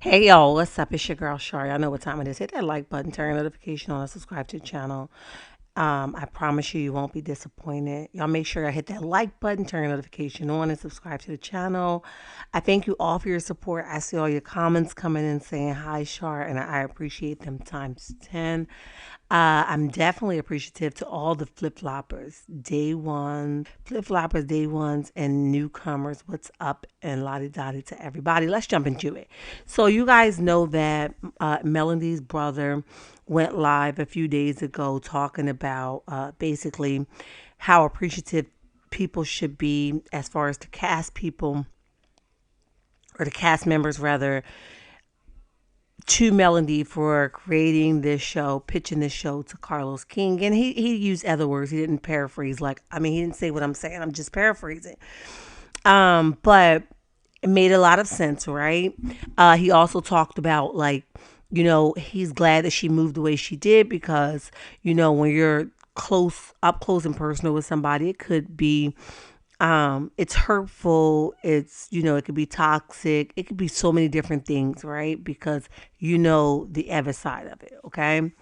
Hey y'all, what's up? It's your girl Shari. I know what time it is. Hit that like button, turn your notification on, and subscribe to the channel. I promise you won't be disappointed. Y'all make sure I hit that like button, turn your notification on, and subscribe to the channel. I thank you all for your support. I see all your comments coming in saying hi, Shar, and I appreciate them times 10. I'm definitely appreciative to all the flip floppers, day ones, and newcomers. What's up, and lottie dottie to everybody. Let's jump into it. So, you guys know that Melody's brother went live a few days ago talking about basically how appreciative people should be as far as the cast people or the cast members rather to Melody for creating this show, pitching this show to Carlos King. And he used other words. He didn't paraphrase he didn't say what I'm saying. I'm just paraphrasing. But it made a lot of sense, right? He also talked about he's glad that she moved the way she did because, when you're up close and personal with somebody, it could be it's hurtful, it could be toxic, it could be so many different things, right? Because the other side of it. Okay,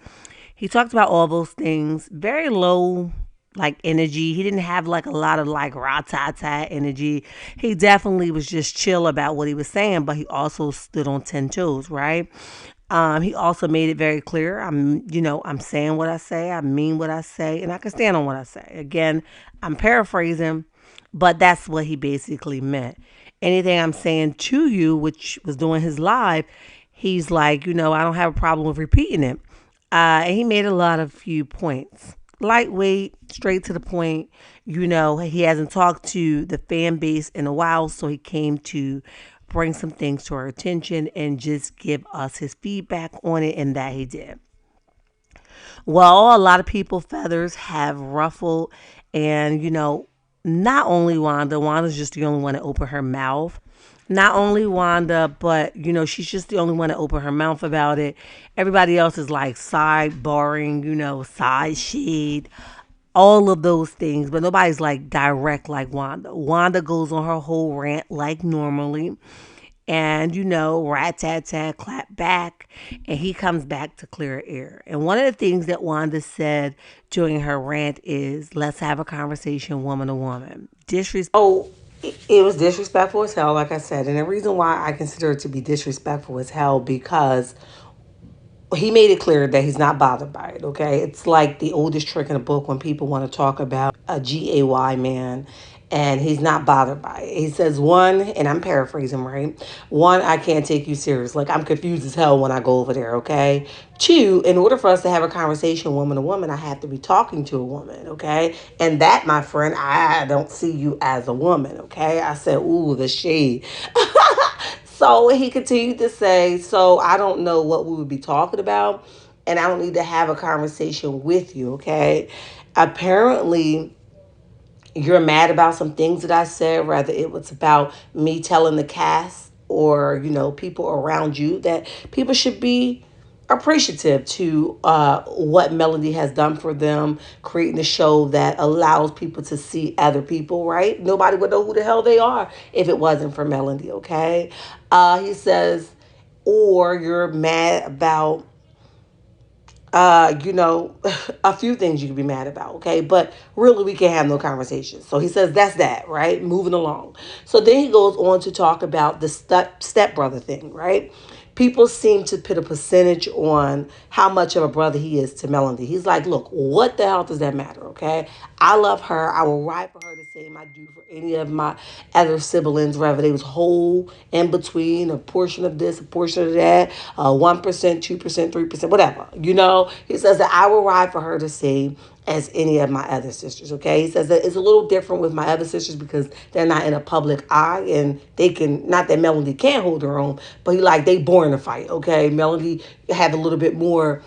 he talked about all those things, very low like energy. He didn't have like a lot of like rah-ta-ta energy. He definitely was just chill about what he was saying, but he also stood on 10 toes, right? He also made it very clear. I'm saying what I say. I mean what I say, and I can stand on what I say. Again, I'm paraphrasing, but that's what he basically meant. Anything I'm saying to you, which was doing his live, he's like, I don't have a problem with repeating it. And he made a lot of few points. Lightweight, straight to the point. He hasn't talked to the fan base in a while, so he came to bring some things to our attention and just give us his feedback on it, and that he did. Well, a lot of people feathers have ruffled, and not only Wanda's just the only one to open her mouth. Not only Wanda, but she's just the only one to open her mouth about it. Everybody else is like sidebarring, side shade, all of those things, but nobody's like direct like Wanda. Wanda goes on her whole rant like normally, and rat tat tat clap back, and he comes back to clear air. And one of the things that Wanda said during her rant is, let's have a conversation woman to woman. It was disrespectful as hell, like I said. And the reason why I consider it to be disrespectful as hell, because he made it clear that he's not bothered by it. Okay, it's like the oldest trick in the book when people want to talk about a gay man, and he's not bothered by it. He says, one, and I'm paraphrasing, right? One, I can't take you serious. Like, I'm confused as hell when I go over there. Okay. Two, in order for us to have a conversation woman to woman, I have to be talking to a woman. Okay. And that, my friend, I don't see you as a woman. Okay. I said, ooh, the shade. So he continued to say, so I don't know what we would be talking about, and I don't need to have a conversation with you, okay? Apparently, you're mad about some things that I said, whether it was about me telling the cast or, people around you that people should be appreciative to what Melody has done for them, creating a show that allows people to see other people, right? Nobody would know who the hell they are if it wasn't for Melody, okay? He says, or you're mad about a few things you can be mad about, okay? But really, we can't have no conversation. So he says that's that, right? Moving along. So then he goes on to talk about the stepbrother thing, right? People seem to put a percentage on how much of a brother he is to Melody. He's like, look, what the hell does that matter, okay? I love her. I will ride for her the same I do for any of my other siblings, whether they was whole, in between, a portion of this, a portion of that, 1%, 2%, 3%, whatever. He says that I will ride for her the same as any of my other sisters, okay? He says that it's a little different with my other sisters because they're not in a public eye, and they can, not that Melody can't hold her own, but they born to fight, okay? Melody had a little bit more,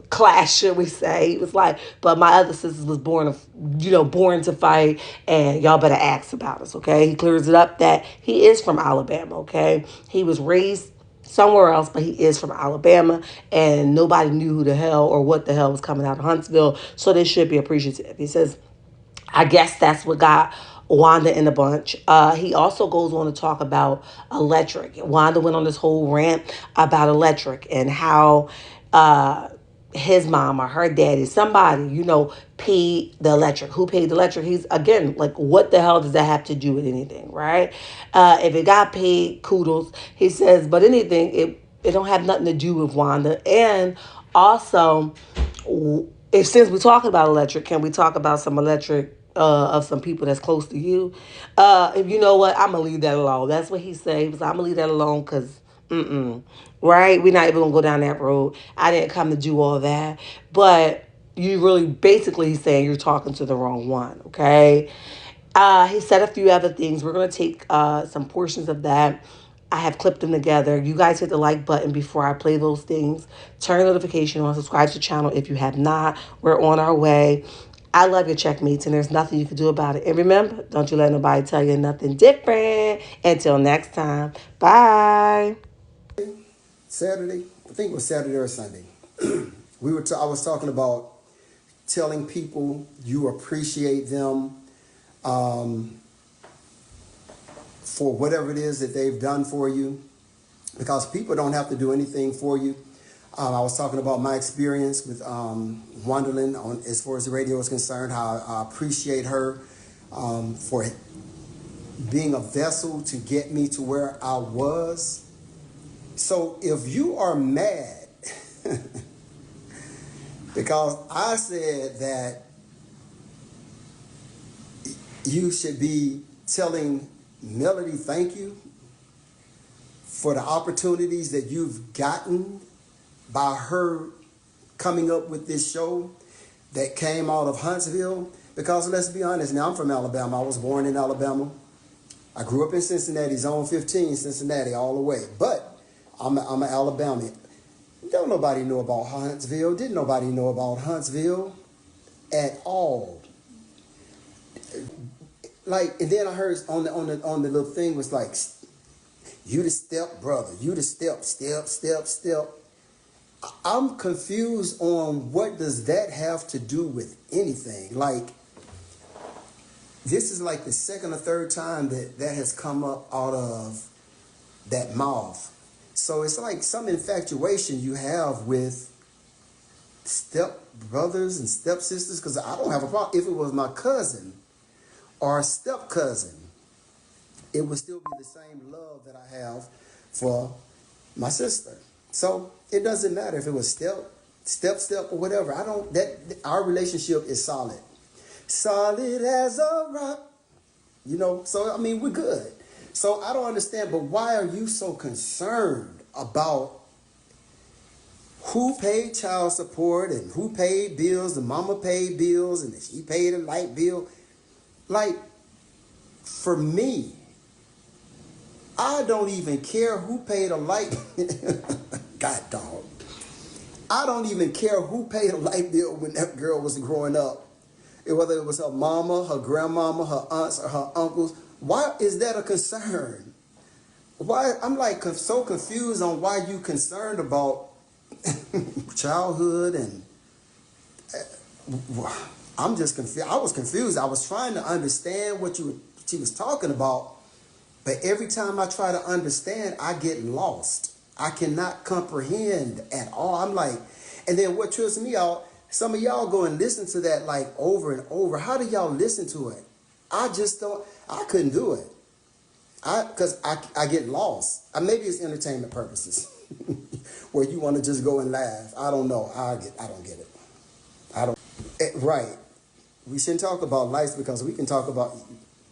clash, should we say. He was like, but my other sisters was born to fight, and y'all better ask about us, okay? He clears it up that he is from Alabama, okay? He was raised somewhere else, but he is from Alabama, and nobody knew who the hell or what the hell was coming out of Huntsville, so they should be appreciative. He says, I guess that's what got Wanda and a bunch. He also goes on to talk about electric. Wanda went on this whole rant about electric and how his mom or her daddy, somebody, paid the electric. Who paid the electric? He's, again, like, what the hell does that have to do with anything, right? If it got paid, kudos. He says, but anything, it don't have nothing to do with Wanda. And also, if since we're talking about electric, can we talk about some electric of some people that's close to you? If you know what, I'm gonna leave that alone. That's what he says. I'm gonna leave that alone because, right? We're not even gonna go down that road. I didn't come to do all that, but you really basically he's saying you're talking to the wrong one. Okay. He said a few other things. We're gonna take some portions of that. I have clipped them together. You guys hit the like button before I play those things. Turn the notification on. Subscribe to the channel if you have not. We're on our way. I love your checkmates, and there's nothing you can do about it. And remember, don't you let nobody tell you nothing different. Until next time, bye. Saturday, I think it was Saturday or Sunday. I was talking about telling people you appreciate them for whatever it is that they've done for you, because people don't have to do anything for you. I was talking about my experience with Wonderland as far as the radio is concerned, how I appreciate her for being a vessel to get me to where I was. So if you are mad because I said that you should be telling Melody thank you for the opportunities that you've gotten by her coming up with this show that came out of Huntsville, because let's be honest, now I'm from Alabama. I was born in Alabama. I grew up in Cincinnati, Zone 15, Cincinnati, all the way. But I'm an Alabamian. Don't nobody know about Huntsville. Didn't nobody know about Huntsville at all. Like, and then I heard on the little thing was like, you the step brother, you the step. I'm confused on what does that have to do with anything. Like, this is like the second or third time that has come up out of that mouth. So it's like some infatuation you have with step brothers and step sisters, because I don't have a problem. If it was my cousin or a step cousin, it would still be the same love that I have for my sister. So it doesn't matter if it was step or whatever. Our relationship is solid. Solid as a rock. So I mean, we're good. So I don't understand, but why are you so concerned about who paid child support and who paid bills? The mama paid bills and she paid a light bill. Like, for me, I don't even care who paid a light. God dog. I don't even care who paid a light bill when that girl was growing up. Whether it was her mama, her grandmama, her aunts, or her uncles. Why is that a concern? Why? I'm like so confused on why you concerned about childhood, and I'm just confused. I was confused. I was trying to understand what she was talking about, but every time I try to understand, I get lost. I cannot comprehend at all. I'm like, and then what trips me out, some of y'all go and listen to that like over and over. How do y'all listen to it? I couldn't do it. Because I get lost. Maybe it's entertainment purposes where you want to just go and laugh. I don't know. I don't get it. Right. We shouldn't talk about lights, because we can talk about,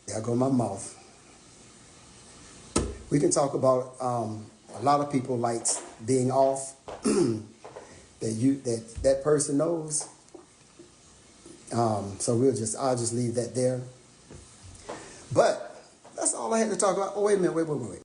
there go my mouth. We can talk about a lot of people lights being off that person knows. So I'll just leave that there. But that's all I had to talk about. Oh, wait a minute. Wait.